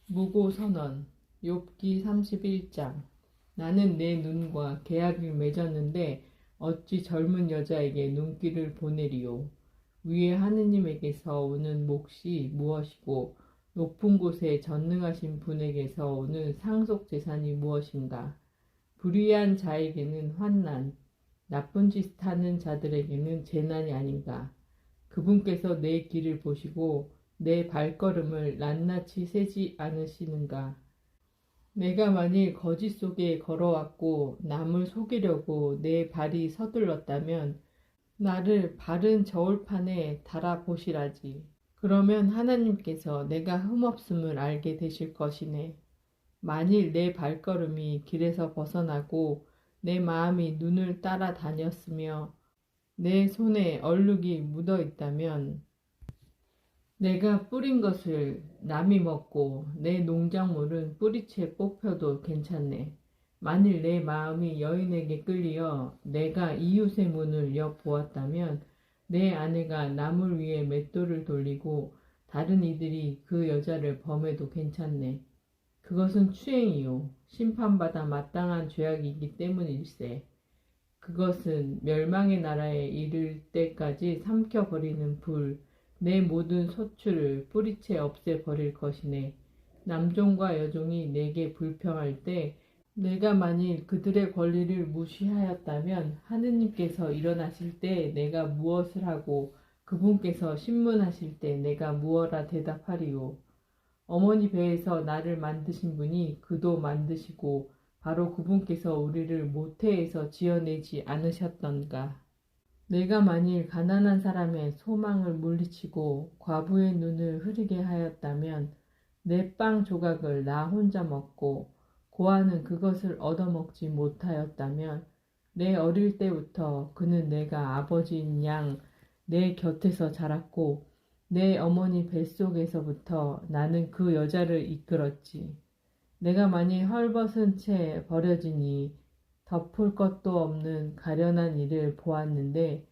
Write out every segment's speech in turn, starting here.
무고선언 욥기 31장. 나는 내 눈과 계약을 맺었는데 어찌 젊은 여자에게 눈길을 보내리요. 위에 하느님에게서 오는 몫이 무엇이고 높은 곳에 전능하신 분에게서 오는 상속 재산이 무엇인가. 불의한 자에게는 환난, 나쁜 짓 하는 자들에게는 재난이 아닌가. 그분께서 내 길을 보시고 내 발걸음을 낱낱이 세지 않으시는가. 내가 만일 거짓 속에 걸어왔고 남을 속이려고 내 발이 서둘렀다면 나를 바른 저울판에 달아 보시라지. 그러면 하나님께서 내가 흠없음을 알게 되실 것이네. 만일 내 발걸음이 길에서 벗어나고 내 마음이 눈을 따라 다녔으며 내 손에 얼룩이 묻어 있다면 내가 뿌린 것을 남이 먹고 내 농작물은 뿌리채 뽑혀도 괜찮네. 만일 내 마음이 여인에게 끌리어 내가 이웃의 문을 엿보았다면 내 아내가 나물 위에 맷돌을 돌리고 다른 이들이 그 여자를 범해도 괜찮네. 그것은 추행이요 심판받아 마땅한 죄악이기 때문일세. 그것은 멸망의 나라에 이를 때까지 삼켜버리는 불, 내 모든 소출을 뿌리채 없애버릴 것이네. 남종과 여종이 내게 불평할 때 내가 만일 그들의 권리를 무시하였다면 하느님께서 일어나실 때 내가 무엇을 하고 그분께서 신문하실 때 내가 무엇라 대답하리요. 어머니 배에서 나를 만드신 분이 그도 만드시고 바로 그분께서 우리를 모태에서 지어내지 않으셨던가. 내가 만일 가난한 사람의 소망을 물리치고 과부의 눈을 흐리게 하였다면 내 빵 조각을 나 혼자 먹고 고아는 그것을 얻어먹지 못하였다면 내 어릴 때부터 그는 내가 아버지인 양 내 곁에서 자랐고 내 어머니 뱃속에서부터 나는 그 여자를 이끌었지. 내가 만일 헐벗은 채 버려지니 덮을 것도 없는 가련한 이를 보았는데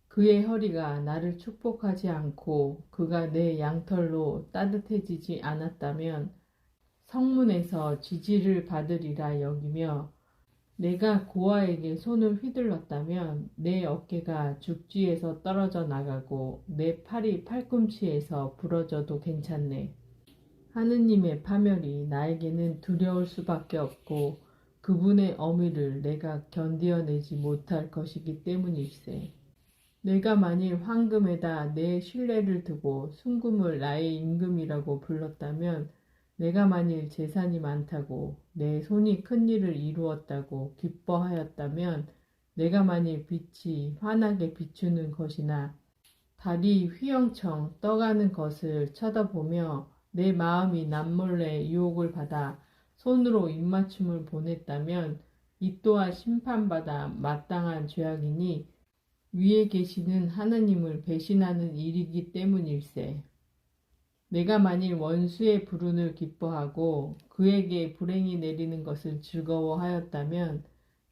그의 허리가 나를 축복하지 않고 그가 내 양털로 따뜻해지지 않았다면 성문에서 지지를 받으리라 여기며 내가 고아에게 손을 휘둘렀다면 내 어깨가 죽지에서 떨어져 나가고 내 팔이 팔꿈치에서 부러져도 괜찮네. 하느님의 파멸이 나에게는 두려울 수밖에 없고 그분의 어미를 내가 견디어내지 못할 것이기 때문일세. 내가 만일 황금에다 내 신뢰를 두고 순금을 나의 임금이라고 불렀다면 내가 만일 재산이 많다고 내 손이 큰 일을 이루었다고 기뻐하였다면 내가 만일 빛이 환하게 비추는 것이나 달이 휘영청 떠가는 것을 쳐다보며 내 마음이 남몰래 유혹을 받아 손으로 입맞춤을 보냈다면 이 또한 심판받아 마땅한 죄악이니 위에 계시는 하느님을 배신하는 일이기 때문일세. 내가 만일 원수의 불운을 기뻐하고 그에게 불행이 내리는 것을 즐거워하였다면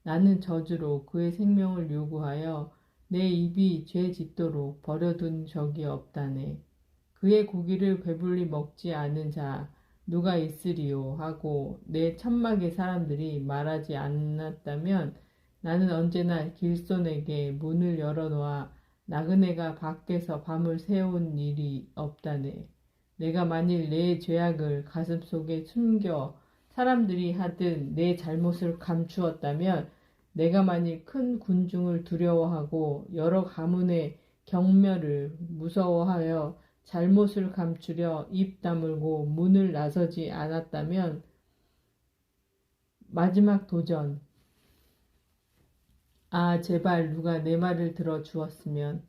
나는 저주로 그의 생명을 요구하여 내 입이 죄 짓도록 버려둔 적이 없다네. 그의 고기를 배불리 먹지 않은 자 누가 있으리요 하고 내 천막의 사람들이 말하지 않았다면 나는 언제나 길손에게 문을 열어놓아 나그네가 밖에서 밤을 새운 일이 없다네. 내가 만일 내 죄악을 가슴속에 숨겨 사람들이 하든 내 잘못을 감추었다면 내가 만일 큰 군중을 두려워하고 여러 가문의 경멸을 무서워하여 잘못을 감추려 입 다물고 문을 나서지 않았다면 마지막 도전. 아, 제발 누가 내 말을 들어 주었으면.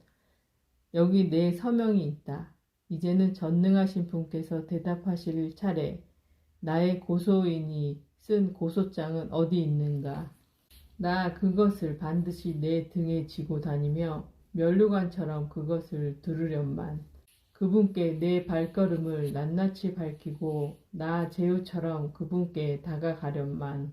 여기 내 서명이 있다. 이제는 전능하신 분께서 대답하실 차례. 나의 고소인이 쓴 고소장은 어디 있는가? 나 그것을 반드시 내 등에 지고 다니며 면류관처럼 그것을 두르련만. 그분께 내 발걸음을 낱낱이 밝히고 나 제후처럼 그분께 다가가련만.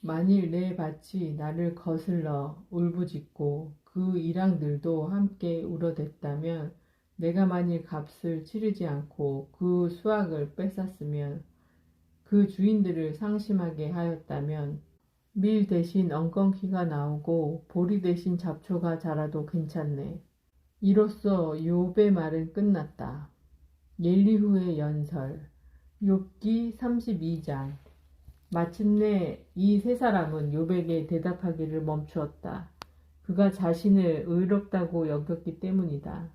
만일 내 밭이 나를 거슬러 울부짖고 그 일황들도 함께 울어댔다면 내가 만일 값을 치르지 않고 그 수확을 뺏었으면 그 주인들을 상심하게 하였다면 밀 대신 엉겅퀴가 나오고 보리 대신 잡초가 자라도 괜찮네. 이로써 욥의 말은 끝났다. 엘리후의 연설 욥기 32장. 마침내 이 세 사람은 욥에게 대답하기를 멈추었다. 그가 자신을 의롭다고 여겼기 때문이다.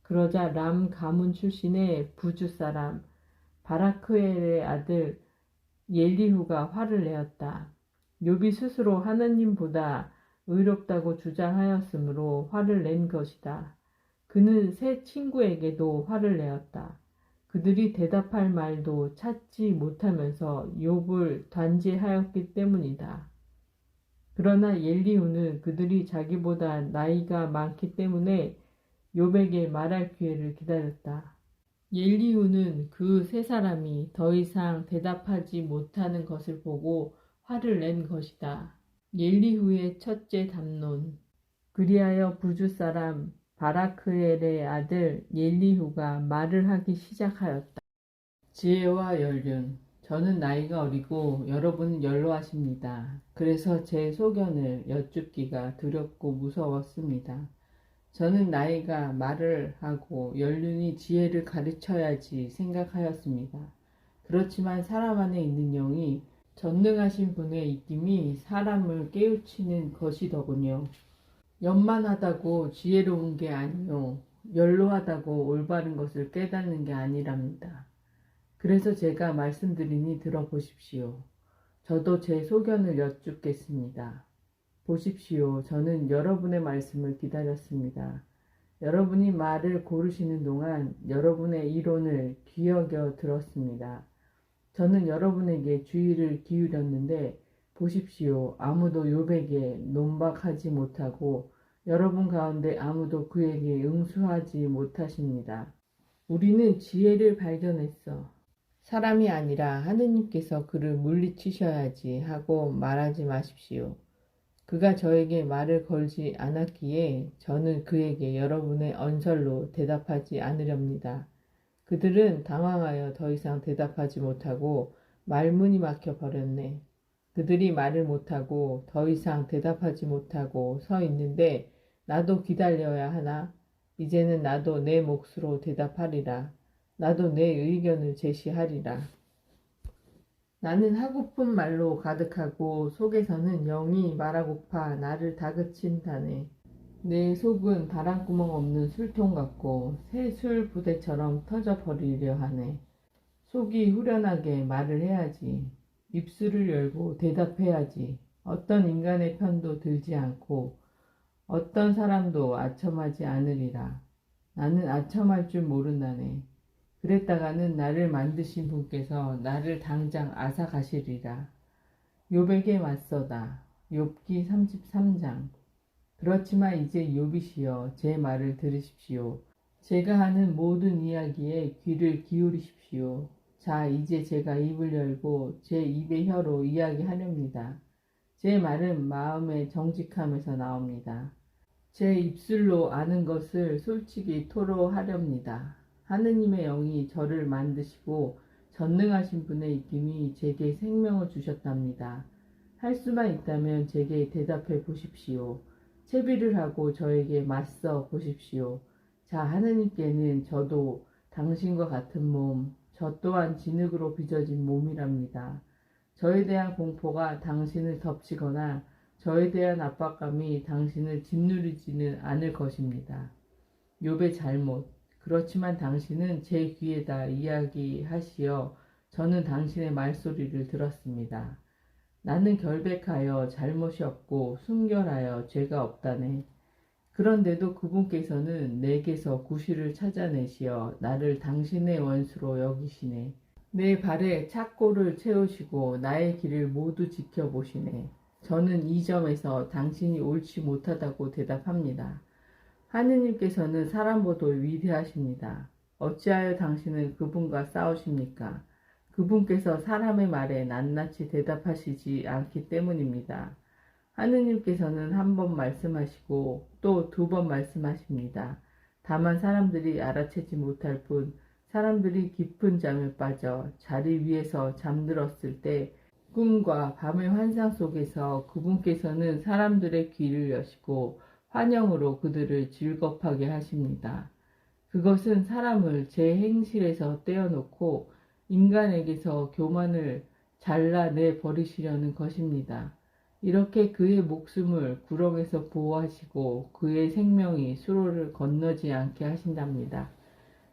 그러자 람 가문 출신의 부주 사람 바라크엘의 아들 엘리후가 화를 내었다. 욥이 스스로 하나님보다 의롭다고 주장하였으므로 화를 낸 것이다. 그는 세 친구에게도 화를 내었다. 그들이 대답할 말도 찾지 못하면서 욥을 단죄하였기 때문이다. 그러나 엘리후는 그들이 자기보다 나이가 많기 때문에 욥에게 말할 기회를 기다렸다. 엘리후는 그 세 사람이 더 이상 대답하지 못하는 것을 보고 화를 낸 것이다. 엘리후의 첫째 담론. 그리하여 부주 사람 바라크엘의 아들 엘리후가 말을 하기 시작하였다. 지혜와 연륜. 저는 나이가 어리고 여러분은 연로하십니다. 그래서 제 소견을 여쭙기가 두렵고 무서웠습니다. 저는 나이가 말을 하고 연륜이 지혜를 가르쳐야지 생각하였습니다. 그렇지만 사람 안에 있는 영이 전능하신 분의 입김이 사람을 깨우치는 것이더군요. 연만하다고 지혜로운 게 아니요 연로하다고 올바른 것을 깨닫는 게 아니랍니다. 그래서 제가 말씀드리니 들어보십시오. 저도 제 소견을 여쭙겠습니다. 보십시오. 저는 여러분의 말씀을 기다렸습니다. 여러분이 말을 고르시는 동안 여러분의 이론을 귀여겨 들었습니다. 저는 여러분에게 주의를 기울였는데 보십시오. 아무도 욥에게 논박하지 못하고 여러분 가운데 아무도 그에게 응수하지 못하십니다. 우리는 지혜를 발견했어. 사람이 아니라 하느님께서 그를 물리치셔야지 하고 말하지 마십시오. 그가 저에게 말을 걸지 않았기에 저는 그에게 여러분의 언설로 대답하지 않으렵니다. 그들은 당황하여 더 이상 대답하지 못하고 말문이 막혀 버렸네. 그들이 말을 못하고 더 이상 대답하지 못하고 서 있는데 나도 기다려야 하나? 이제는 나도 내 몫으로 대답하리라. 나도 내 의견을 제시하리라. 나는 하고픈 말로 가득하고 속에서는 영이 말하고파 나를 다그친다네. 내 속은 바람구멍 없는 술통 같고 새 술 부대처럼 터져버리려 하네. 속이 후련하게 말을 해야지. 입술을 열고 대답해야지. 어떤 인간의 편도 들지 않고 어떤 사람도 아첨하지 않으리라. 나는 아첨할 줄 모른다네. 그랬다가는 나를 만드신 분께서 나를 당장 앗아가시리라. 욥에게 맞서다. 욥기 33장. 그렇지만 이제 욥이시여 제 말을 들으십시오. 제가 하는 모든 이야기에 귀를 기울이십시오. 자, 이제 제가 입을 열고 제 입의 혀로 이야기하렵니다. 제 말은 마음의 정직함에서 나옵니다. 제 입술로 아는 것을 솔직히 토로하렵니다. 하느님의 영이 저를 만드시고 전능하신 분의 입김이 제게 생명을 주셨답니다. 할 수만 있다면 제게 대답해 보십시오. 채비를 하고 저에게 맞서 보십시오. 자, 하느님께는 저도 당신과 같은 몸, 저 또한 진흙으로 빚어진 몸이랍니다. 저에 대한 공포가 당신을 덮치거나 저에 대한 압박감이 당신을 짓누르지는 않을 것입니다. 욥의 잘못. 그렇지만 당신은 제 귀에다 이야기하시어 저는 당신의 말소리를 들었습니다. 나는 결백하여 잘못이 없고 순결하여 죄가 없다네. 그런데도 그분께서는 내게서 구실을 찾아내시어 나를 당신의 원수로 여기시네. 내 발에 착고를 채우시고 나의 길을 모두 지켜보시네. 저는 이 점에서 당신이 옳지 못하다고 대답합니다. 하느님께서는 사람보다 위대하십니다. 어찌하여 당신은 그분과 싸우십니까? 그분께서 사람의 말에 낱낱이 대답하시지 않기 때문입니다. 하느님께서는 한 번 말씀하시고 또 두 번 말씀하십니다. 다만 사람들이 알아채지 못할 뿐 사람들이 깊은 잠에 빠져 자리 위에서 잠들었을 때 꿈과 밤의 환상 속에서 그분께서는 사람들의 귀를 여시고 환영으로 그들을 즐겁하게 하십니다. 그것은 사람을 제 행실에서 떼어놓고 인간에게서 교만을 잘라내 버리시려는 것입니다. 이렇게 그의 목숨을 구렁에서 보호하시고 그의 생명이 수로를 건너지 않게 하신답니다.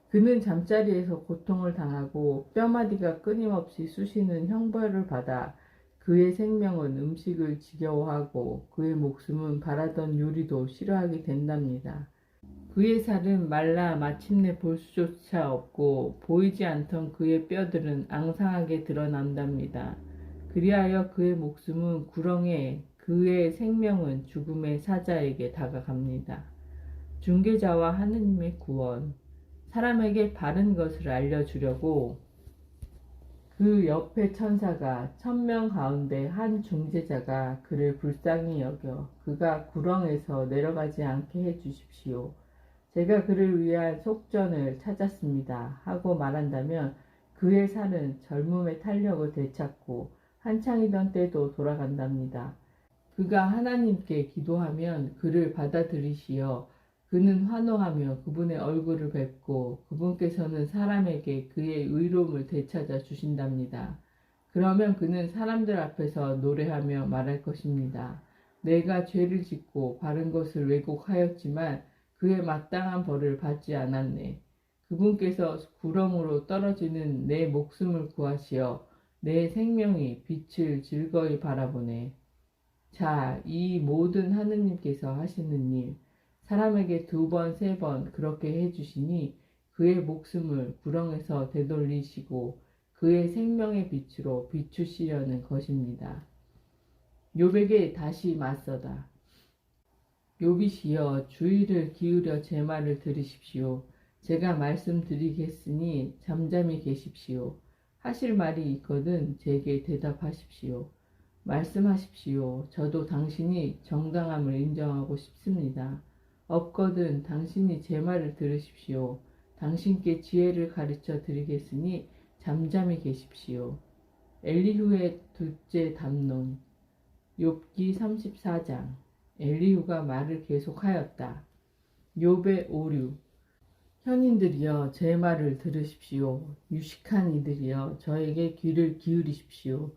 그는 잠자리에서 고통을 당하고 뼈마디가 끊임없이 쑤시는 형벌을 받아 그의 생명은 음식을 지겨워하고 그의 목숨은 바라던 요리도 싫어하게 된답니다. 그의 살은 말라 마침내 볼 수조차 없고 보이지 않던 그의 뼈들은 앙상하게 드러난답니다. 그리하여 그의 목숨은 구렁에 그의 생명은 죽음의 사자에게 다가갑니다. 중개자와 하느님의 구원. 사람에게 바른 것을 알려주려고 그 옆에 천사가 1000명 가운데 한 중재자가 그를 불쌍히 여겨 그가 구렁에서 내려가지 않게 해주십시오. 제가 그를 위한 속전을 찾았습니다 하고 말한다면 그의 살은 젊음의 탄력을 되찾고 한창이던 때도 돌아간답니다. 그가 하나님께 기도하면 그를 받아들이시어 그는 환호하며 그분의 얼굴을 뵙고 그분께서는 사람에게 그의 의로움을 되찾아 주신답니다. 그러면 그는 사람들 앞에서 노래하며 말할 것입니다. 내가 죄를 짓고 바른 것을 왜곡하였지만 그의 마땅한 벌을 받지 않았네. 그분께서 구렁으로 떨어지는 내 목숨을 구하시어 내 생명이 빛을 즐거이 바라보네. 자, 이 모든 하느님께서 하시는 일, 사람에게 2번, 3번 그렇게 해주시니 그의 목숨을 구렁에서 되돌리시고 그의 생명의 빛으로 비추시려는 것입니다. 욥에게 다시 맞서다. 욥이시여 주의를 기울여 제 말을 들으십시오. 제가 말씀드리겠으니 잠잠히 계십시오. 하실 말이 있거든 제게 대답하십시오. 말씀하십시오. 저도 당신이 정당함을 인정하고 싶습니다. 없거든 당신이 제 말을 들으십시오. 당신께 지혜를 가르쳐 드리겠으니 잠잠히 계십시오. 엘리후의 둘째 담론. 욥기 34장. 엘리후가 말을 계속하였다. 욥의 오류. 현인들이여 제 말을 들으십시오. 유식한 이들이여 저에게 귀를 기울이십시오.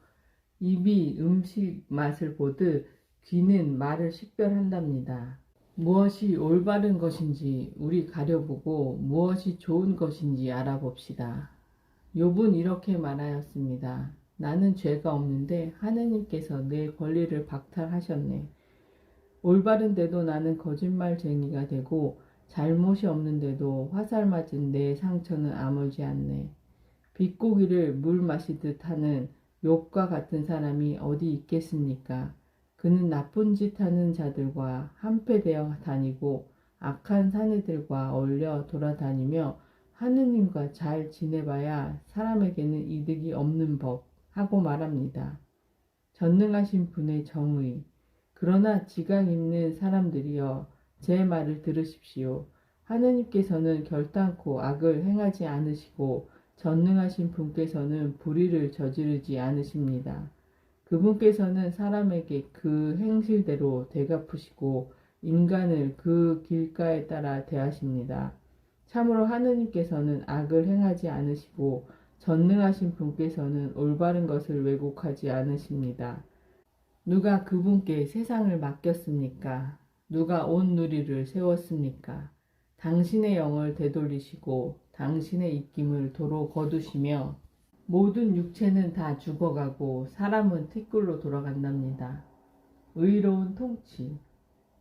입이 음식 맛을 보듯 귀는 말을 식별한답니다. 무엇이 올바른 것인지 우리 가려보고 무엇이 좋은 것인지 알아봅시다. 욥은 이렇게 말하였습니다. 나는 죄가 없는데 하느님께서 내 권리를 박탈하셨네. 올바른데도 나는 거짓말쟁이가 되고 잘못이 없는데도 화살 맞은 내 상처는 아물지 않네. 빗고기를 물 마시듯 하는 욥과 같은 사람이 어디 있겠습니까? 그는 나쁜 짓 하는 자들과 한패되어 다니고 악한 사내들과 어울려 돌아다니며 하느님과 잘 지내봐야 사람에게는 이득이 없는 법 하고 말합니다. 전능하신 분의 정의. 그러나 지각 있는 사람들이여 제 말을 들으십시오. 하느님께서는 결단코 악을 행하지 않으시고 전능하신 분께서는 불의를 저지르지 않으십니다. 그분께서는 사람에게 그 행실대로 되갚으시고 인간을 그 길가에 따라 대하십니다. 참으로 하느님께서는 악을 행하지 않으시고 전능하신 분께서는 올바른 것을 왜곡하지 않으십니다. 누가 그분께 세상을 맡겼습니까? 누가 온 누리를 세웠습니까? 당신의 영을 되돌리시고 당신의 입김을 도로 거두시며 모든 육체는 다 죽어가고 사람은 티끌로 돌아간답니다. 의로운 통치.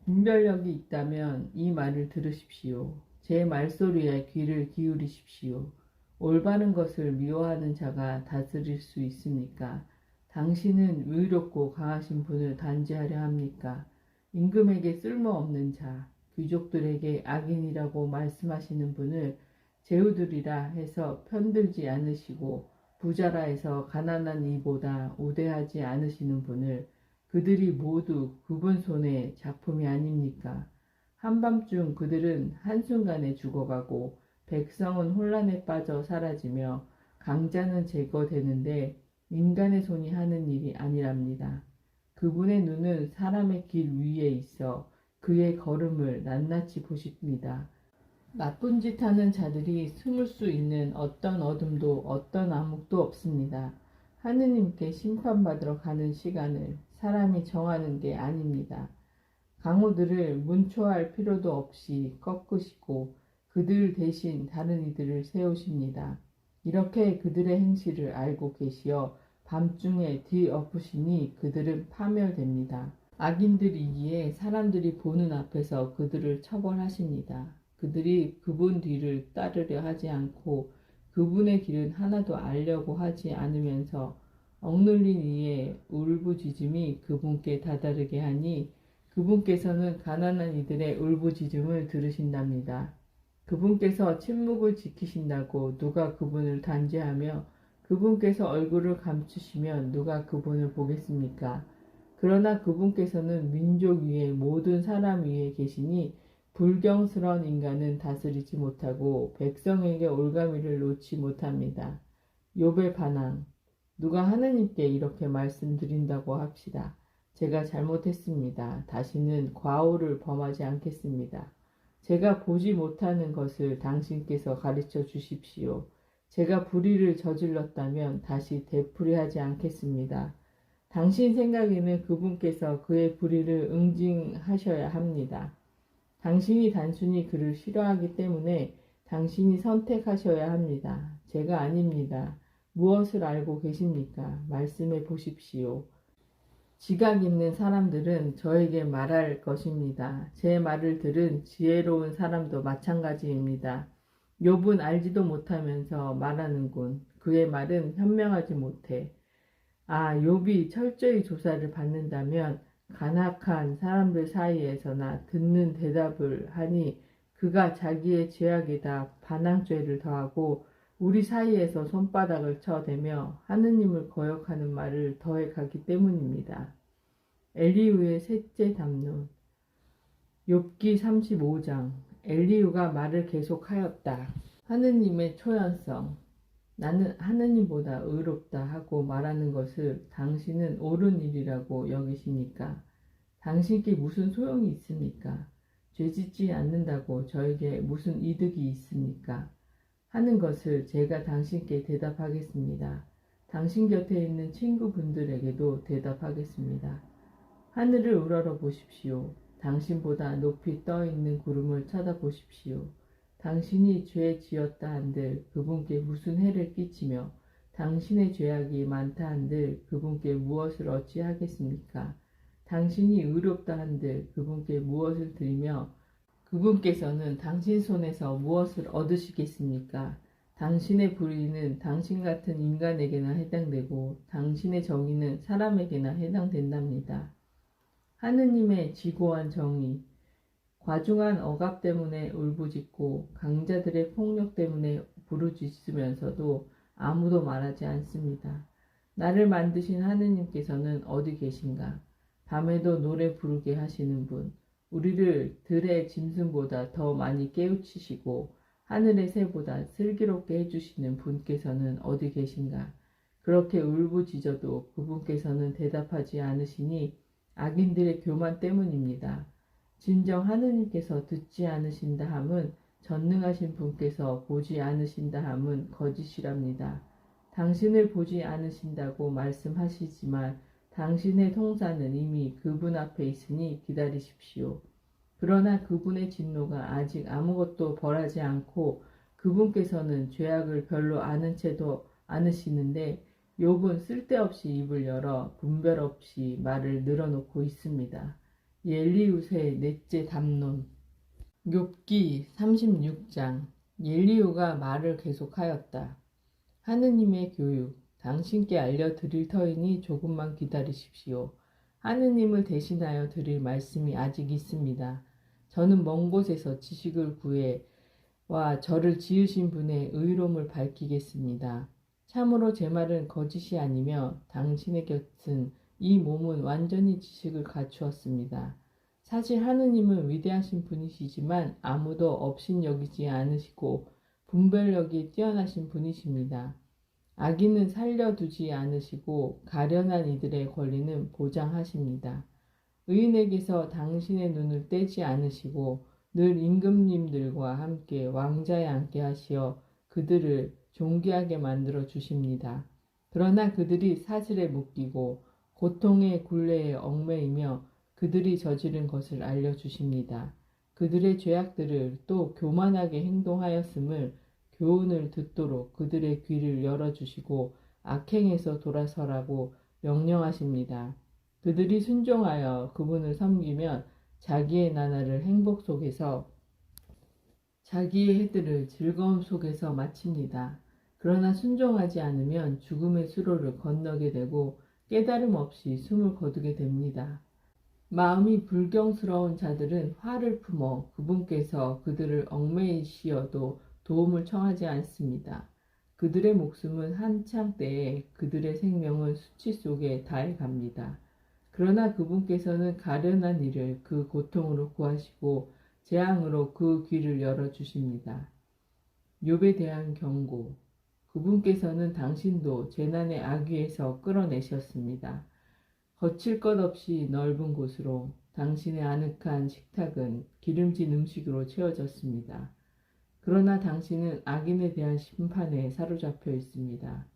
분별력이 있다면 이 말을 들으십시오. 제 말소리에 귀를 기울이십시오. 올바른 것을 미워하는 자가 다스릴 수 있습니까? 당신은 의롭고 강하신 분을 단죄하려 합니까? 임금에게 쓸모없는 자, 귀족들에게 악인이라고 말씀하시는 분을 제후들이라 해서 편들지 않으시고 부자라 해서 가난한 이보다 우대하지 않으시는 분을 그들이 모두 그분 손의 작품이 아닙니까? 한밤중 그들은 한순간에 죽어가고 백성은 혼란에 빠져 사라지며 강자는 제거되는데 인간의 손이 하는 일이 아니랍니다. 그분의 눈은 사람의 길 위에 있어 그의 걸음을 낱낱이 보십니다. 나쁜 짓 하는 자들이 숨을 수 있는 어떤 어둠도 어떤 암흑도 없습니다. 하느님께 심판받으러 가는 시간을 사람이 정하는 게 아닙니다. 강우들을 문초할 필요도 없이 꺾으시고 그들 대신 다른 이들을 세우십니다. 이렇게 그들의 행실을 알고 계시어 밤중에 뒤엎으시니 그들은 파멸됩니다. 악인들이기에 사람들이 보는 앞에서 그들을 처벌하십니다. 그들이 그분 뒤를 따르려 하지 않고 그분의 길은 하나도 알려고 하지 않으면서 억눌린 이의 울부짖음이 그분께 다다르게 하니 그분께서는 가난한 이들의 울부짖음을 들으신답니다. 그분께서 침묵을 지키신다고 누가 그분을 단죄하며 그분께서 얼굴을 감추시면 누가 그분을 보겠습니까? 그러나 그분께서는 민족 위에 모든 사람 위에 계시니 불경스러운 인간은 다스리지 못하고 백성에게 올가미를 놓지 못합니다. 욥의 반항. 누가 하느님께 이렇게 말씀드린다고 합시다. 제가 잘못했습니다. 다시는 과오를 범하지 않겠습니다. 제가 보지 못하는 것을 당신께서 가르쳐 주십시오. 제가 불의를 저질렀다면 다시 되풀이하지 않겠습니다. 당신 생각에는 그분께서 그의 불의를 응징하셔야 합니다. 당신이 단순히 그를 싫어하기 때문에 당신이 선택하셔야 합니다. 제가 아닙니다. 무엇을 알고 계십니까? 말씀해 보십시오. 지각 있는 사람들은 저에게 말할 것입니다. 제 말을 들은 지혜로운 사람도 마찬가지입니다. 욥은 알지도 못하면서 말하는군. 그의 말은 현명하지 못해. 욥이 철저히 조사를 받는다면 간악한 사람들 사이에서나 듣는 대답을 하니 그가 자기의 죄악에다 반항죄를 더하고 우리 사이에서 손바닥을 쳐대며 하느님을 거역하는 말을 더해가기 때문입니다. 엘리후의 셋째 담론. 욥기 35장. 엘리후가 말을 계속하였다. 하느님의 초연성. 나는 하느님보다 의롭다 하고 말하는 것을 당신은 옳은 일이라고 여기십니까? 당신께 무슨 소용이 있습니까? 죄짓지 않는다고 저에게 무슨 이득이 있습니까? 하는 것을 제가 당신께 대답하겠습니다. 당신 곁에 있는 친구분들에게도 대답하겠습니다. 하늘을 우러러 보십시오. 당신보다 높이 떠 있는 구름을 쳐다보십시오. 당신이 죄 지었다 한들 그분께 무슨 해를 끼치며 당신의 죄악이 많다 한들 그분께 무엇을 어찌하겠습니까? 당신이 의롭다 한들 그분께 무엇을 드리며 그분께서는 당신 손에서 무엇을 얻으시겠습니까? 당신의 불의는 당신 같은 인간에게나 해당되고 당신의 정의는 사람에게나 해당된답니다. 하느님의 지고한 정의. 과중한 억압 때문에 울부짖고 강자들의 폭력 때문에 부르짖으면서도 아무도 말하지 않습니다. 나를 만드신 하느님께서는 어디 계신가? 밤에도 노래 부르게 하시는 분, 우리를 들의 짐승보다 더 많이 깨우치시고 하늘의 새보다 슬기롭게 해주시는 분께서는 어디 계신가? 그렇게 울부짖어도 그분께서는 대답하지 않으시니 악인들의 교만 때문입니다. 진정 하느님께서 듣지 않으신다 함은 전능하신 분께서 보지 않으신다 함은 거짓이랍니다. 당신을 보지 않으신다고 말씀하시지만 당신의 통사는 이미 그분 앞에 있으니 기다리십시오. 그러나 그분의 진노가 아직 아무것도 벌하지 않고 그분께서는 죄악을 별로 아는 채도 않으시는데 욥은 쓸데없이 입을 열어 분별 없이 말을 늘어놓고 있습니다. 엘리후의 넷째 담론. 욥기 36장. 엘리후가 말을 계속하였다. 하느님의 교육. 당신께 알려드릴 터이니 조금만 기다리십시오. 하느님을 대신하여 드릴 말씀이 아직 있습니다. 저는 먼 곳에서 지식을 구해 와 저를 지으신 분의 의로움을 밝히겠습니다. 참으로 제 말은 거짓이 아니며 당신의 곁은 이 몸은 완전히 지식을 갖추었습니다. 사실 하느님은 위대하신 분이시지만 아무도 업신여기지 않으시고 분별력이 뛰어나신 분이십니다. 악인은 살려두지 않으시고 가련한 이들의 권리는 보장하십니다. 의인에게서 당신의 눈을 떼지 않으시고 늘 임금님들과 함께 왕자에 앉게 하시어 그들을 존귀하게 만들어 주십니다. 그러나 그들이 사슬에 묶이고 고통의 굴레에 얽매이며 그들이 저지른 것을 알려주십니다. 그들의 죄악들을 또 교만하게 행동하였음을 교훈을 듣도록 그들의 귀를 열어주시고 악행에서 돌아서라고 명령하십니다. 그들이 순종하여 그분을 섬기면 자기의 나날을 행복 속에서 자기의 해들을 즐거움 속에서 마칩니다. 그러나 순종하지 않으면 죽음의 수로를 건너게 되고 깨달음 없이 숨을 거두게 됩니다. 마음이 불경스러운 자들은 화를 품어 그분께서 그들을 얽매이시어도 도움을 청하지 않습니다. 그들의 목숨은 한창 때에 그들의 생명은 수치 속에 다해 갑니다. 그러나 그분께서는 가련한 이를 그 고통으로 구하시고 재앙으로 그 귀를 열어주십니다. 욥에 대한 경고. 그분께서는 당신도 재난의 악위에서 끌어내셨습니다. 거칠 것 없이 넓은 곳으로 당신의 아늑한 식탁은 기름진 음식으로 채워졌습니다. 그러나 당신은 악인에 대한 심판에 사로잡혀 있습니다.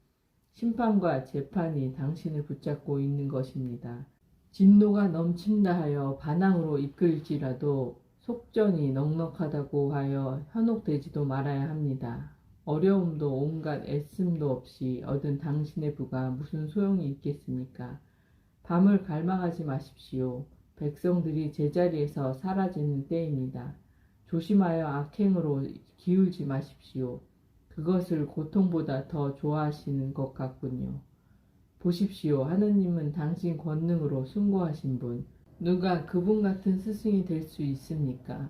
심판과 재판이 당신을 붙잡고 있는 것입니다. 진노가 넘친다 하여 반항으로 이끌지라도 속전이 넉넉하다고 하여 현혹되지도 말아야 합니다. 어려움도 온갖 애씀도 없이 얻은 당신의 부가 무슨 소용이 있겠습니까? 밤을 갈망하지 마십시오. 백성들이 제자리에서 사라지는 때입니다. 조심하여 악행으로 기울지 마십시오. 그것을 고통보다 더 좋아하시는 것 같군요. 보십시오. 하느님은 당신 권능으로 숭고하신 분. 누가 그분 같은 스승이 될 수 있습니까?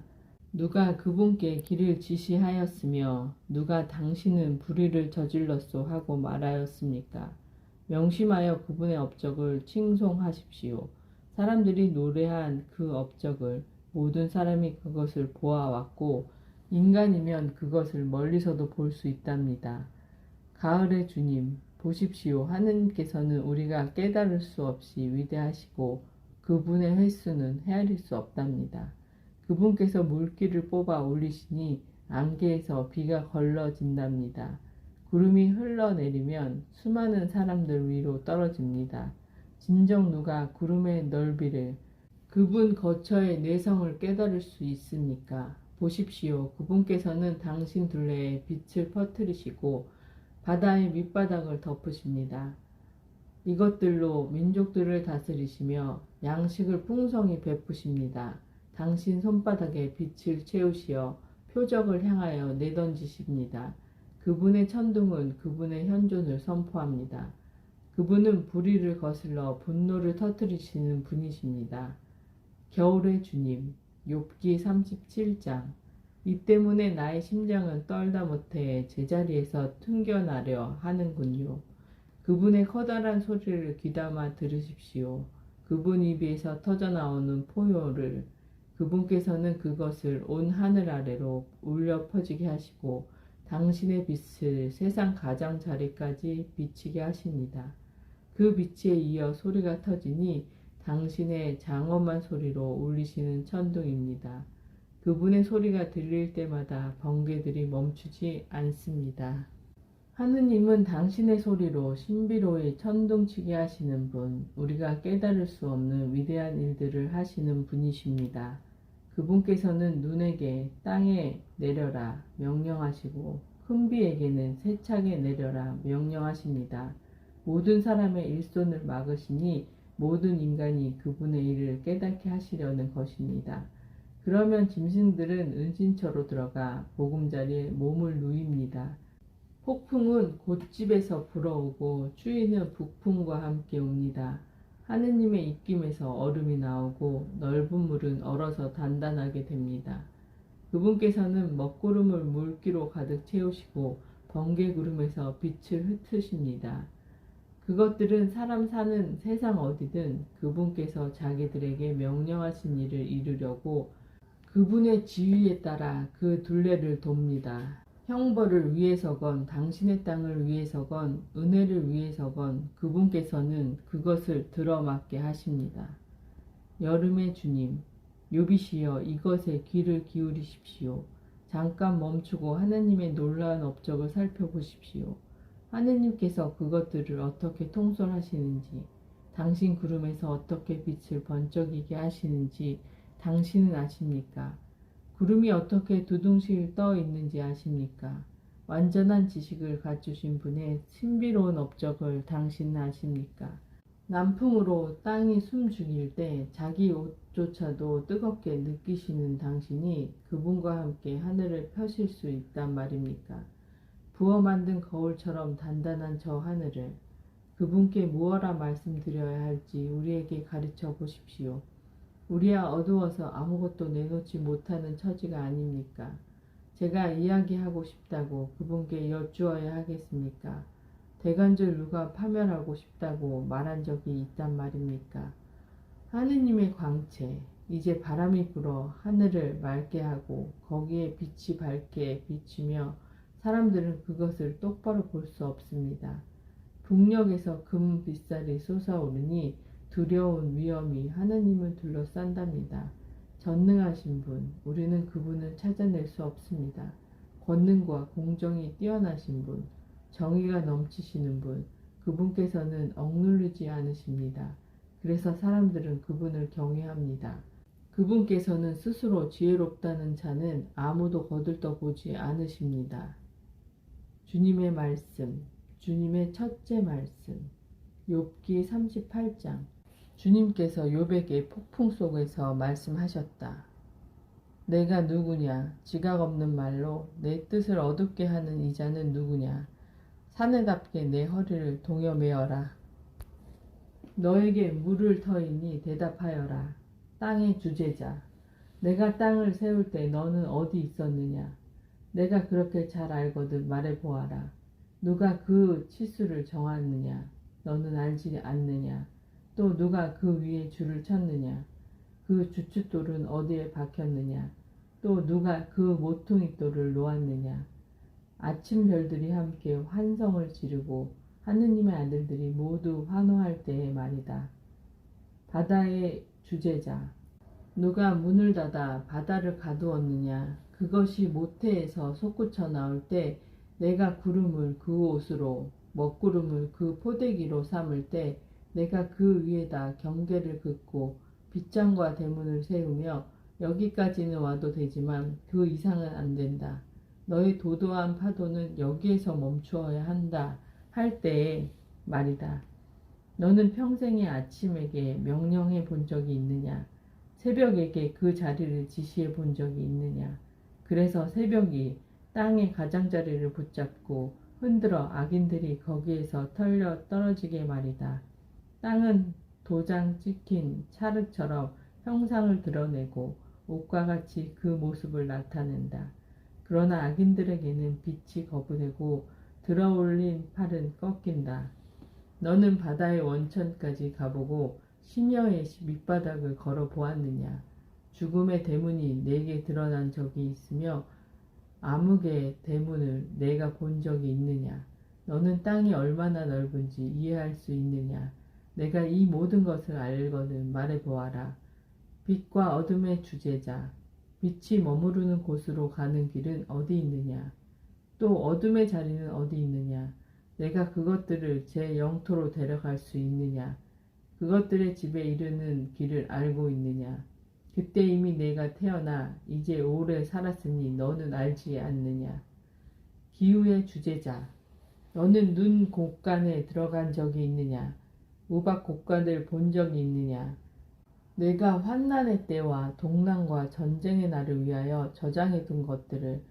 누가 그분께 길을 지시하였으며 누가 당신은 불의를 저질렀소 하고 말하였습니까? 명심하여 그분의 업적을 칭송하십시오. 사람들이 노래한 그 업적을 모든 사람이 그것을 보아왔고 인간이면 그것을 멀리서도 볼 수 있답니다. 가을의 주님, 보십시오. 하느님께서는 우리가 깨달을 수 없이 위대하시고 그분의 횟수는 헤아릴 수 없답니다. 그분께서 물기를 뽑아 올리시니 안개에서 비가 걸러진답니다. 구름이 흘러내리면 수많은 사람들 위로 떨어집니다. 진정 누가 구름의 넓이를 그분 거처의 내성을 깨달을 수 있습니까? 보십시오. 그분께서는 당신 둘레에 빛을 퍼뜨리시고 바다의 밑바닥을 덮으십니다. 이것들로 민족들을 다스리시며 양식을 풍성히 베푸십니다. 당신 손바닥에 빛을 채우시어 표적을 향하여 내던지십니다. 그분의 천둥은 그분의 현존을 선포합니다. 그분은 불의를 거슬러 분노를 터뜨리시는 분이십니다. 겨울의 주님, 욥기 37장. 이 때문에 나의 심장은 떨다 못해 제자리에서 튕겨나려 하는군요. 그분의 커다란 소리를 귀담아 들으십시오. 그분 입에서 터져나오는 포효를 그분께서는 그것을 온 하늘 아래로 울려 퍼지게 하시고 당신의 빛을 세상 가장자리까지 비치게 하십니다. 그 빛에 이어 소리가 터지니 당신의 장엄한 소리로 울리시는 천둥입니다. 그분의 소리가 들릴 때마다 번개들이 멈추지 않습니다. 하느님은 당신의 소리로 신비로이 천둥치게 하시는 분, 우리가 깨달을 수 없는 위대한 일들을 하시는 분이십니다. 그분께서는 눈에게 땅에 내려라 명령하시고 큰 비에게는 세차게 내려라 명령하십니다. 모든 사람의 일손을 막으시니 모든 인간이 그분의 일을 깨닫게 하시려는 것입니다. 그러면 짐승들은 은신처로 들어가 보금자리에 몸을 누입니다. 폭풍은 곧집에서 불어오고 추위는 북풍과 함께 옵니다. 하느님의 입김에서 얼음이 나오고 넓은 물은 얼어서 단단하게 됩니다. 그분께서는 먹구름을 물기로 가득 채우시고 번개구름에서 빛을 흩으십니다. 그것들은 사람 사는 세상 어디든 그분께서 자기들에게 명령하신 일을 이루려고 그분의 지휘에 따라 그 둘레를 돕니다. 형벌을 위해서건 당신의 땅을 위해서건 은혜를 위해서건 그분께서는 그것을 들어맞게 하십니다. 여름의 주님, 욥이시여 이것에 귀를 기울이십시오. 잠깐 멈추고 하느님의 놀라운 업적을 살펴보십시오. 하느님께서 그것들을 어떻게 통솔하시는지, 당신 구름에서 어떻게 빛을 번쩍이게 하시는지 당신은 아십니까? 구름이 어떻게 두둥실 떠 있는지 아십니까? 완전한 지식을 갖추신 분의 신비로운 업적을 당신은 아십니까? 남풍으로 땅이 숨죽일 때 자기 옷조차도 뜨겁게 느끼시는 당신이 그분과 함께 하늘을 펴실 수 있단 말입니까? 부어 만든 거울처럼 단단한 저 하늘을 그분께 무엇라 말씀드려야 할지 우리에게 가르쳐 보십시오. 우리야 어두워서 아무것도 내놓지 못하는 처지가 아닙니까? 제가 이야기하고 싶다고 그분께 여쭈어야 하겠습니까? 대간절 누가 파멸하고 싶다고 말한 적이 있단 말입니까? 하느님의 광채, 이제 바람이 불어 하늘을 맑게 하고 거기에 빛이 밝게 비치며 사람들은 그것을 똑바로 볼 수 없습니다. 북녘에서 금 빗살이 솟아오르니 두려운 위험이 하느님을 둘러싼답니다. 전능하신 분, 우리는 그분을 찾아낼 수 없습니다. 권능과 공정이 뛰어나신 분, 정의가 넘치시는 분, 그분께서는 억누르지 않으십니다. 그래서 사람들은 그분을 경외합니다. 그분께서는 스스로 지혜롭다는 자는 아무도 거들떠보지 않으십니다. 주님의 말씀, 주님의 첫째 말씀, 욥기 38장. 주님께서 욥에게 폭풍 속에서 말씀하셨다. 내가 누구냐? 지각 없는 말로 내 뜻을 어둡게 하는 이자는 누구냐? 사내답게 내 허리를 동여 매어라. 너에게 물을 터이니 대답하여라. 땅의 주재자, 내가 땅을 세울 때 너는 어디 있었느냐? 내가 그렇게 잘 알거든 말해보아라. 누가 그 치수를 정하느냐? 너는 알지 않느냐? 또 누가 그 위에 줄을 쳤느냐? 그 주춧돌은 어디에 박혔느냐? 또 누가 그 모퉁이돌을 놓았느냐? 아침 별들이 함께 환성을 지르고 하느님의 아들들이 모두 환호할 때의 말이다. 바다의 주재자, 누가 문을 닫아 바다를 가두었느냐? 그것이 모태에서 솟구쳐 나올 때 내가 구름을 그 옷으로 먹구름을 그 포대기로 삼을 때 내가 그 위에다 경계를 긋고 빗장과 대문을 세우며 여기까지는 와도 되지만 그 이상은 안 된다. 너의 도도한 파도는 여기에서 멈추어야 한다 할 때의 말이다. 너는 평생의 아침에게 명령해 본 적이 있느냐? 새벽에게 그 자리를 지시해 본 적이 있느냐? 그래서 새벽이 땅의 가장자리를 붙잡고 흔들어 악인들이 거기에서 털려 떨어지게 말이다. 땅은 도장 찍힌 찰흙처럼 형상을 드러내고 옷과 같이 그 모습을 나타낸다. 그러나 악인들에게는 빛이 거부되고 들어올린 팔은 꺾인다. 너는 바다의 원천까지 가보고 심야의 밑바닥을 걸어 보았느냐? 죽음의 대문이 내게 드러난 적이 있으며 암흑의 대문을 내가 본 적이 있느냐? 너는 땅이 얼마나 넓은지 이해할 수 있느냐? 내가 이 모든 것을 알거든 말해보아라. 빛과 어둠의 주재자, 빛이 머무르는 곳으로 가는 길은 어디 있느냐? 또 어둠의 자리는 어디 있느냐? 내가 그것들을 제 영토로 데려갈 수 있느냐? 그것들의 집에 이르는 길을 알고 있느냐? 그때 이미 내가 태어나 이제 오래 살았으니 너는 알지 않느냐? 기후의 주재자, 너는 눈 곳간에 들어간 적이 있느냐? 우박 곳간을 본 적이 있느냐? 내가 환난의 때와 동난과 전쟁의 날을 위하여 저장해둔 것들을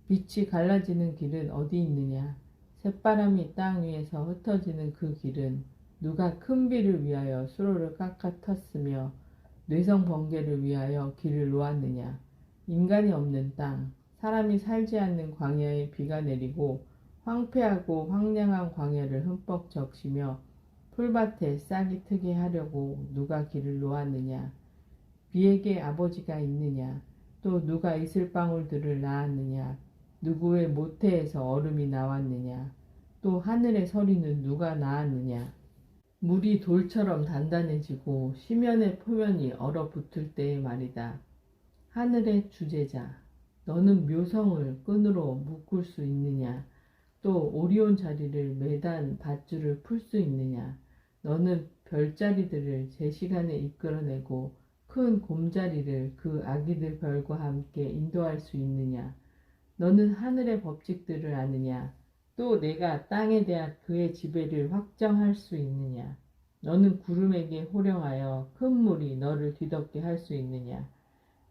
빛이 갈라지는 길은 어디 있느냐? 새바람이 땅 위에서 흩어지는 그 길은 누가 큰 비를 위하여 수로를 깎아 텄으며 뇌성 번개를 위하여 길을 놓았느냐? 인간이 없는 땅, 사람이 살지 않는 광야에 비가 내리고 황폐하고 황량한 광야를 흠뻑 적시며 풀밭에 싹이 트게 하려고 누가 길을 놓았느냐? 비에게 아버지가 있느냐? 또 누가 이슬방울들을 낳았느냐? 누구의 모태에서 얼음이 나왔느냐? 또 하늘의 서리는 누가 낳았느냐? 물이 돌처럼 단단해지고 시면의 표면이 얼어붙을 때의 말이다. 하늘의 주제자, 너는 묘성을 끈으로 묶을 수 있느냐? 또 오리온 자리를 매단 밧줄을 풀 수 있느냐? 너는 별자리들을 제 시간에 이끌어내고 큰 곰자리를 그 아기들 별과 함께 인도할 수 있느냐? 너는 하늘의 법칙들을 아느냐? 또 내가 땅에 대한 그의 지배를 확정할 수 있느냐? 너는 구름에게 호령하여 큰 물이 너를 뒤덮게 할 수 있느냐?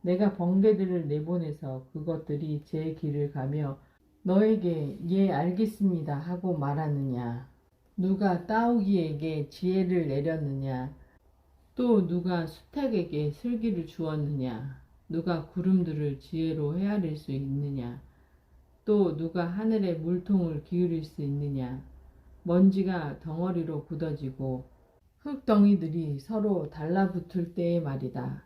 내가 번개들을 내보내서 그것들이 제 길을 가며 너에게 예 알겠습니다 하고 말하느냐? 누가 따오기에게 지혜를 내렸느냐? 또 누가 수탉에게 슬기를 주었느냐? 누가 구름들을 지혜로 헤아릴 수 있느냐? 또 누가 하늘의 물통을 기울일 수 있느냐? 먼지가 덩어리로 굳어지고 흙덩이들이 서로 달라붙을 때의 말이다.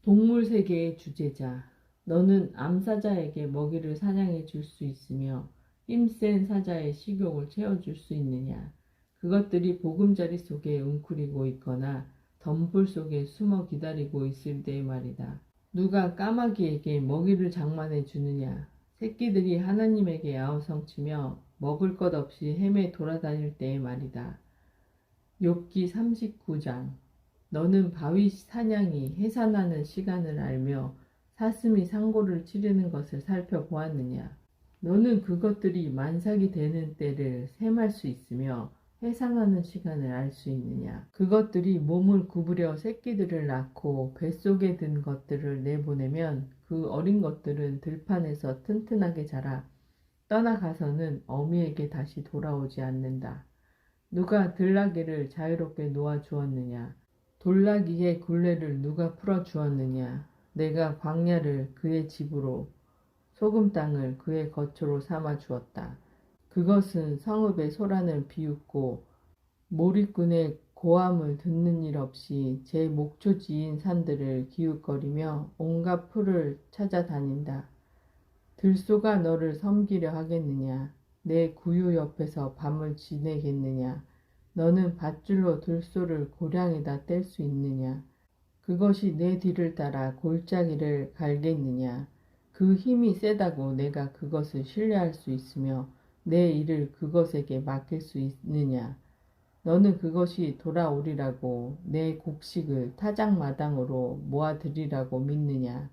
동물 세계의 주제자, 너는 암사자에게 먹이를 사냥해 줄 수 있으며 힘센 사자의 식욕을 채워줄 수 있느냐? 그것들이 보금자리 속에 웅크리고 있거나 덤불 속에 숨어 기다리고 있을 때의 말이다. 누가 까마귀에게 먹이를 장만해 주느냐? 새끼들이 하나님에게 아우성치며 먹을 것 없이 헤매 돌아다닐 때의 말이다. 욥기 39장. 너는 바위 사냥이 해산하는 시간을 알며 사슴이 상고를 치르는 것을 살펴보았느냐? 너는 그것들이 만삭이 되는 때를 셈할 수 있으며 해산하는 시간을 알 수 있느냐? 그것들이 몸을 구부려 새끼들을 낳고 뱃속에 든 것들을 내보내면 그 어린 것들은 들판에서 튼튼하게 자라 떠나가서는 어미에게 다시 돌아오지 않는다. 누가 들나귀를 자유롭게 놓아 주었느냐? 돌나귀의 굴레를 누가 풀어 주었느냐? 내가 광야를 그의 집으로 소금 땅을 그의 거처로 삼아 주었다. 그것은 성읍의 소란을 비웃고 몰입꾼의 고함을 듣는 일 없이 제 목초지인 산들을 기웃거리며 온갖 풀을 찾아다닌다. 들소가 너를 섬기려 하겠느냐? 내 구유 옆에서 밤을 지내겠느냐? 너는 밧줄로 들소를 고량에다 뗄 수 있느냐? 그것이 내 뒤를 따라 골짜기를 갈겠느냐? 그 힘이 세다고 내가 그것을 신뢰할 수 있으며 내 일을 그것에게 맡길 수 있느냐? 너는 그것이 돌아오리라고 내 곡식을 타작마당으로 모아들이라고 믿느냐?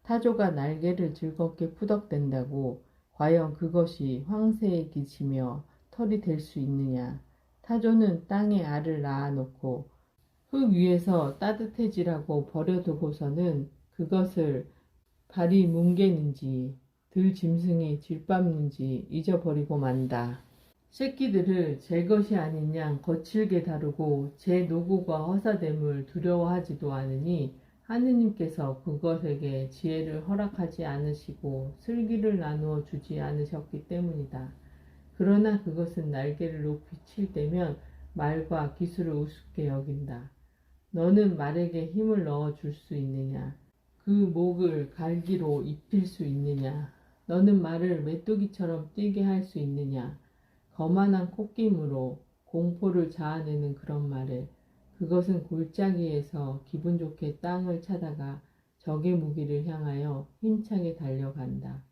타조가 날개를 즐겁게 푸덕댄다고 과연 그것이 황새에 기치며 털이 될 수 있느냐? 타조는 땅에 알을 낳아놓고 흙 위에서 따뜻해지라고 버려두고서는 그것을 발이 뭉개는지 들짐승이 질밟는지 잊어버리고 만다. 새끼들을 제 것이 아닌 양 거칠게 다루고 제 노고가 허사됨을 두려워하지도 않으니 하느님께서 그것에게 지혜를 허락하지 않으시고 슬기를 나누어 주지 않으셨기 때문이다. 그러나 그것은 날개를 높이 칠 때면 말과 기술을 우습게 여긴다. 너는 말에게 힘을 넣어 줄 수 있느냐? 그 목을 갈기로 입힐 수 있느냐? 너는 말을 메뚜기처럼 뛰게 할 수 있느냐? 거만한 콧김으로 공포를 자아내는 그런 말을. 그것은 골짜기에서 기분 좋게 땅을 차다가 적의 무기를 향하여 힘차게 달려간다.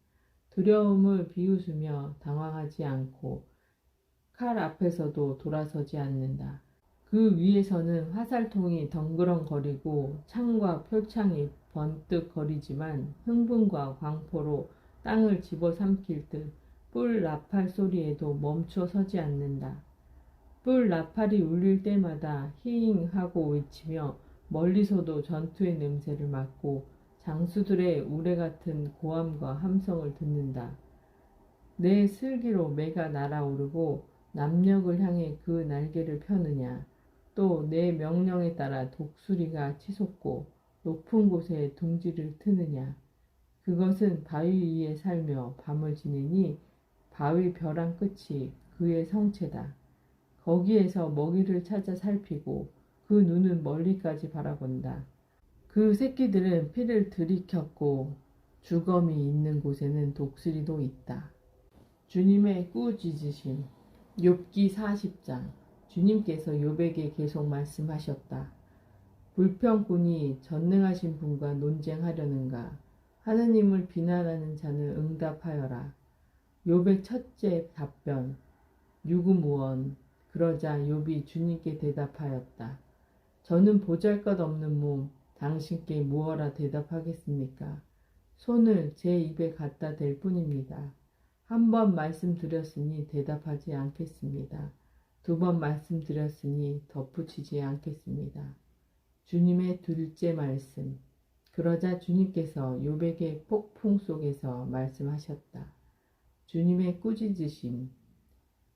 두려움을 비웃으며 당황하지 않고 칼 앞에서도 돌아서지 않는다. 그 위에서는 화살통이 덩그렁거리고 창과 표창이 번뜩 거리지만 흥분과 광포로 땅을 집어삼킬 듯 뿔 나팔 소리에도 멈춰 서지 않는다. 뿔 나팔이 울릴 때마다 히잉 하고 외치며 멀리서도 전투의 냄새를 맡고 장수들의 우레 같은 고함과 함성을 듣는다. 내 슬기로 매가 날아오르고 남녘을 향해 그 날개를 펴느냐? 또 내 명령에 따라 독수리가 치솟고 높은 곳에 둥지를 트느냐? 그것은 바위 위에 살며 밤을 지내니 바위 벼랑 끝이 그의 성체다. 거기에서 먹이를 찾아 살피고 그 눈은 멀리까지 바라본다. 그 새끼들은 피를 들이켰고 주검이 있는 곳에는 독수리도 있다. 주님의 꾸짖으심. 욥기 40장. 주님께서 욥에게 계속 말씀하셨다. 불평꾼이 전능하신 분과 논쟁하려는가? 하느님을 비난하는 자는 응답하여라. 욥의 첫째 답변. 유구무원. 그러자 욥이 주님께 대답하였다. 저는 보잘것없는 몸, 당신께 무엇라 대답하겠습니까? 손을 제 입에 갖다 댈 뿐입니다. 한 번 말씀드렸으니 대답하지 않겠습니다. 두 번 말씀드렸으니 덧붙이지 않겠습니다. 주님의 둘째 말씀. 그러자 주님께서 욥에게 폭풍 속에서 말씀하셨다. 주님의 꾸짖으심.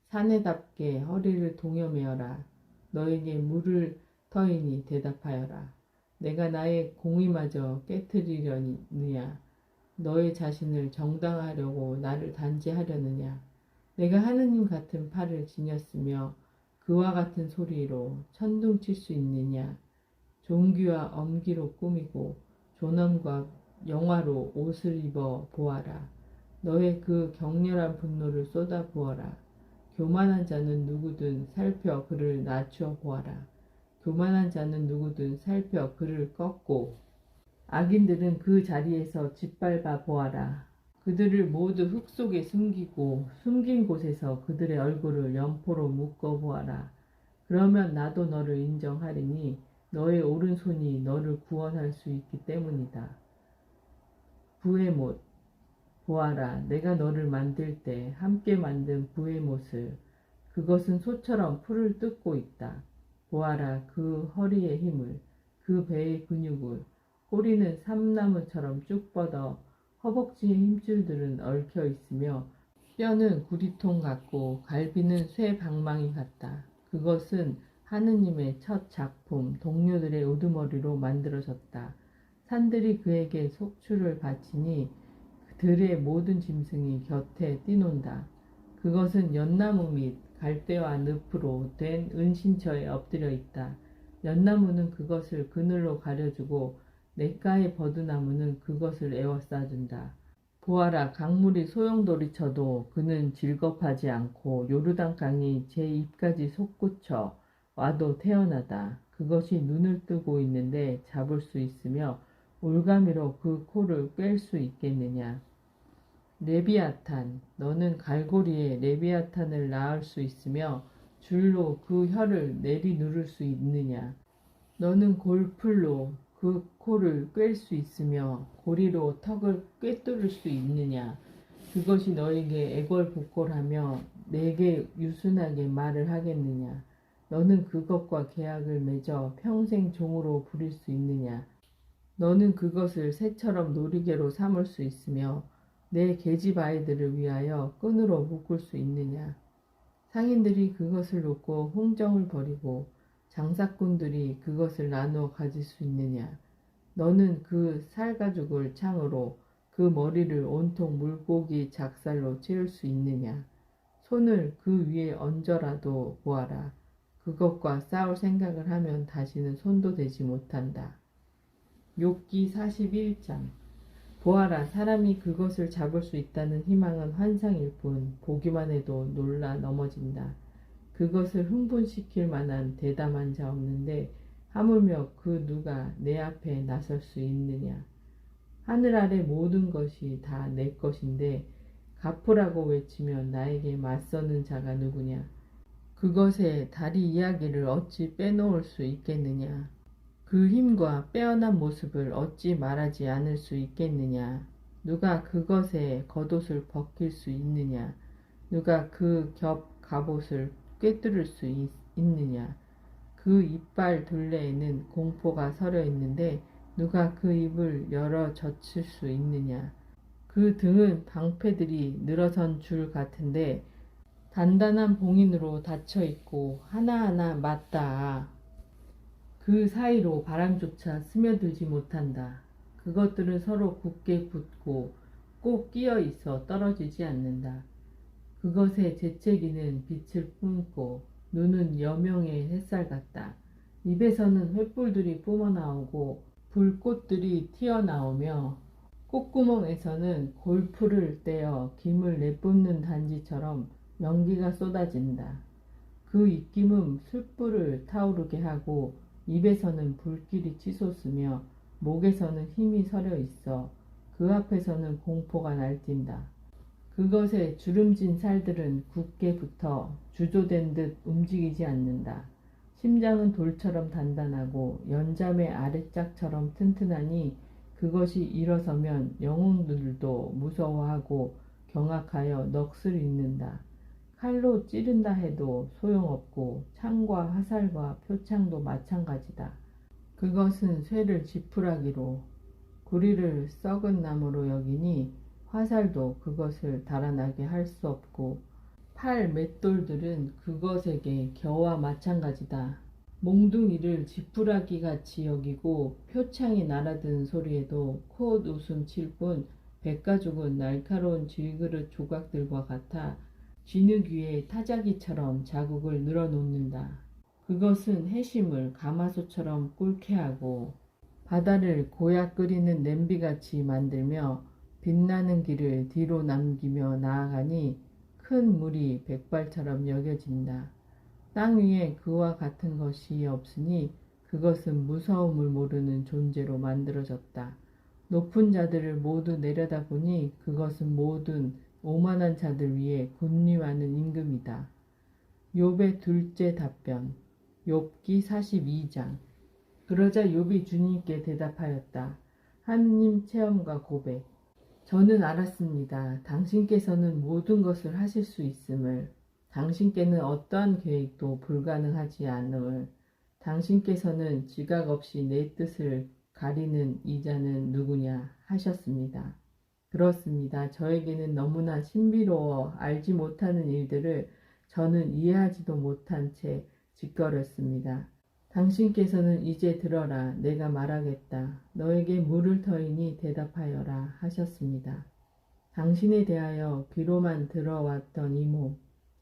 사내답게 허리를 동여매어라. 너에게 물을 터이니 대답하여라. 내가 나의 공의마저 깨트리려느냐? 너의 자신을 정당하려고 나를 단죄하려느냐? 내가 하느님 같은 팔을 지녔으며 그와 같은 소리로 천둥 칠 수 있느냐? 종귀와 엄기로 꾸미고 존엄과 영화로 옷을 입어 보아라. 너의 그 격렬한 분노를 쏟아 부어라. 교만한 자는 누구든 살펴 그를 낮추어 보아라. 교만한 자는 누구든 살펴 그를 꺾고 악인들은 그 자리에서 짓밟아 보아라. 그들을 모두 흙 속에 숨기고 숨긴 곳에서 그들의 얼굴을 연포로 묶어 보아라. 그러면 나도 너를 인정하리니 너의 오른손이 너를 구원할 수 있기 때문이다. 부에못. 보아라, 내가 너를 만들 때 함께 만든 부에못을. 그것은 소처럼 풀을 뜯고 있다. 보아라, 그 허리의 힘을, 그 배의 근육을. 꼬리는 삼나무처럼 쭉 뻗어 허벅지의 힘줄들은 얽혀 있으며 뼈는 구리통 같고 갈비는 쇠 방망이 같다. 그것은 하느님의 첫 작품, 동료들의 우두머리로 만들어졌다. 산들이 그에게 속추를 바치니 들의 모든 짐승이 곁에 뛰논다. 그것은 연나무 및 갈대와 늪으로 된 은신처에 엎드려 있다. 연나무는 그것을 그늘로 가려주고 냇가의 버드나무는 그것을 에워싸준다. 보아라, 강물이 소용돌이쳐도 그는 질겁하지 않고 요르단강이 제 입까지 솟구쳐 와도 태어나다. 그것이 눈을 뜨고 있는데 잡을 수 있으며 올가미로 그 코를 꿰을 수 있겠느냐. 레비아탄, 너는 갈고리에 레비아탄을 낳을 수 있으며 줄로 그 혀를 내리 누를 수 있느냐. 너는 골풀로 그 코를 꿰을 수 있으며 고리로 턱을 꿰뚫을 수 있느냐. 그것이 너에게 애걸복걸하며 내게 유순하게 말을 하겠느냐. 너는 그것과 계약을 맺어 평생 종으로 부릴 수 있느냐. 너는 그것을 새처럼 놀이개로 삼을 수 있으며 내 계집 아이들을 위하여 끈으로 묶을 수 있느냐. 상인들이 그것을 놓고 흥정을 벌이고 장사꾼들이 그것을 나누어 가질 수 있느냐. 너는 그 살가죽을 창으로 그 머리를 온통 물고기 작살로 채울 수 있느냐. 손을 그 위에 얹어라도 보아라. 그것과 싸울 생각을 하면 다시는 손도 대지 못한다. 욥기 41장. 보아라, 사람이 그것을 잡을 수 있다는 희망은 환상일 뿐 보기만 해도 놀라 넘어진다. 그것을 흥분시킬 만한 대담한 자 없는데 하물며 그 누가 내 앞에 나설 수 있느냐. 하늘 아래 모든 것이 다 내 것인데 갚으라고 외치면 나에게 맞서는 자가 누구냐. 그것의 다리 이야기를 어찌 빼놓을 수 있겠느냐. 그 힘과 빼어난 모습을 어찌 말하지 않을 수 있겠느냐. 누가 그것의 겉옷을 벗길 수 있느냐. 누가 그 겹 갑옷을 꿰뚫을 수 있느냐. 그 이빨 둘레에는 공포가 서려 있는데 누가 그 입을 열어 젖힐 수 있느냐. 그 등은 방패들이 늘어선 줄 같은데 단단한 봉인으로 닫혀 있고 하나하나 맞닿아 그 사이로 바람조차 스며들지 못한다. 그것들은 서로 굳게 붙고 꼭 끼어 있어 떨어지지 않는다. 그것의 재채기는 빛을 뿜고 눈은 여명의 햇살 같다. 입에서는 횃불들이 뿜어나오고 불꽃들이 튀어나오며 콧구멍에서는 골프를 떼어 김을 내뿜는 단지처럼 연기가 쏟아진다. 그 입김은 숯불을 타오르게 하고 입에서는 불길이 치솟으며 목에서는 힘이 서려 있어 그 앞에서는 공포가 날뛴다. 그것의 주름진 살들은 굳게 붙어 주조된 듯 움직이지 않는다. 심장은 돌처럼 단단하고 연잠의 아랫짝처럼 튼튼하니 그것이 일어서면 영웅들도 무서워하고 경악하여 넋을 잃는다. 칼로 찌른다 해도 소용없고 창과 화살과 표창도 마찬가지다. 그것은 쇠를 지푸라기로 구리를 썩은 나무로 여기니 화살도 그것을 달아나게 할 수 없고 팔 맷돌들은 그것에게 겨와 마찬가지다. 몽둥이를 지푸라기 같이 여기고 표창이 날아드는 소리에도 콧웃음 칠 뿐 백가죽은 날카로운 질그릇 조각들과 같아 진흙 위에 타자기처럼 자국을 늘어놓는다. 그것은 해심을 가마솥처럼 끓게 하고 바다를 고약 끓이는 냄비같이 만들며 빛나는 길을 뒤로 남기며 나아가니 큰 물이 백발처럼 여겨진다. 땅 위에 그와 같은 것이 없으니 그것은 무서움을 모르는 존재로 만들어졌다. 높은 자들을 모두 내려다보니 그것은 모든 오만한 자들 위에 군림하는 임금이다. 욥의 둘째 답변. 욥기 42장. 그러자 욥이 주님께 대답하였다. 하느님 체험과 고백. 저는 알았습니다. 당신께서는 모든 것을 하실 수 있음을, 당신께는 어떠한 계획도 불가능하지 않음을, 당신께서는 지각 없이 내 뜻을 가리는 이자는 누구냐 하셨습니다. 그렇습니다. 저에게는 너무나 신비로워 알지 못하는 일들을 저는 이해하지도 못한 채 짓거렸습니다. 당신께서는 이제 들어라. 내가 말하겠다. 너에게 물을 터이니 대답하여라 하셨습니다. 당신에 대하여 귀로만 들어왔던 이 몸,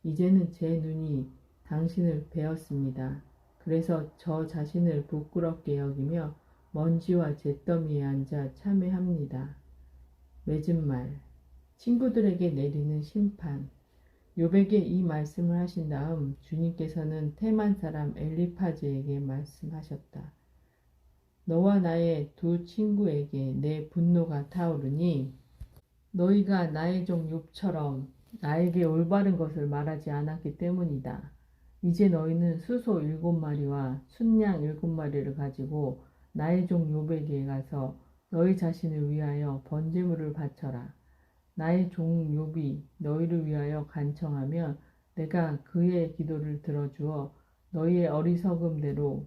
이제는 제 눈이 당신을 배었습니다. 그래서 저 자신을 부끄럽게 여기며 먼지와 잿더미에 앉아 참회합니다. 맺은 말, 친구들에게 내리는 심판. 욥에게 이 말씀을 하신 다음 주님께서는 테만 사람 엘리파즈에게 말씀하셨다. 너와 나의 두 친구에게 내 분노가 타오르니 너희가 나의 종 욥처럼 나에게 올바른 것을 말하지 않았기 때문이다. 이제 너희는 수소 7마리와 순양 7마리를 가지고 나의 종 욥에게 가서 너희 자신을 위하여 번제물을 바쳐라. 나의 종 욥이 너희를 위하여 간청하면 내가 그의 기도를 들어주어 너희의 어리석음대로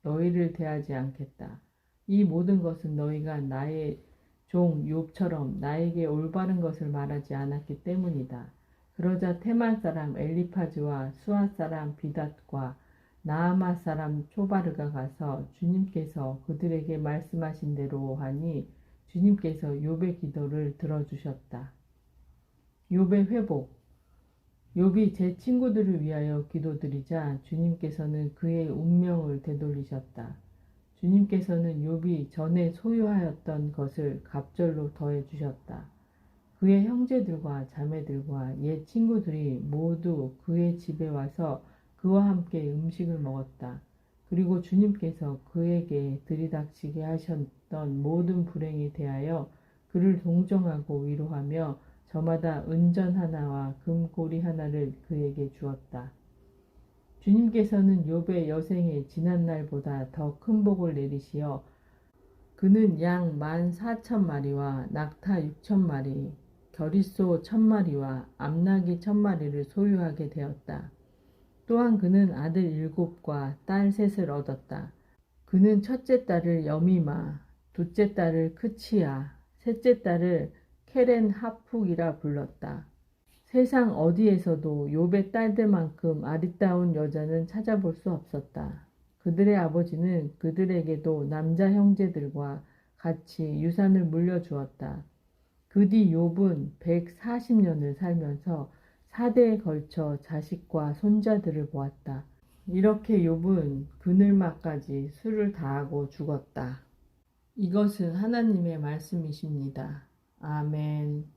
너희를 대하지 않겠다. 이 모든 것은 너희가 나의 종 욥처럼 나에게 올바른 것을 말하지 않았기 때문이다. 그러자 테만 사람 엘리파즈와 수아 사람 비닷과 나아마 사람 초바르가 가서 주님께서 그들에게 말씀하신 대로 하니 주님께서 욥의 기도를 들어주셨다. 욥의 회복. 욥이 제 친구들을 위하여 기도드리자 주님께서는 그의 운명을 되돌리셨다. 주님께서는 욥이 전에 소유하였던 것을 갑절로 더해 주셨다. 그의 형제들과 자매들과 옛 친구들이 모두 그의 집에 와서 그와 함께 음식을 먹었다. 그리고 주님께서 그에게 들이닥치게 하셨던 모든 불행에 대하여 그를 동정하고 위로하며 저마다 은전 하나와 금고리 하나를 그에게 주었다. 주님께서는 욥의 여생에 지난 날보다 더 큰 복을 내리시어 그는 양 14,000마리와 낙타 6,000마리, 겨릿소 1,000마리와 암나귀 1,000마리를 소유하게 되었다. 또한 그는 아들 7과 딸 3을 얻었다. 그는 첫째 딸을 여미마, 둘째 딸을 크치야, 셋째 딸을 케렌 하푹이라 불렀다. 세상 어디에서도 욥의 딸들만큼 아리따운 여자는 찾아볼 수 없었다. 그들의 아버지는 그들에게도 남자 형제들과 같이 유산을 물려주었다. 그 뒤 욥은 140년을 살면서 4대에 걸쳐 자식과 손자들을 보았다. 이렇게 욥은 그늘막까지 수를 다하고 죽었다. 이것은 하나님의 말씀이십니다. 아멘.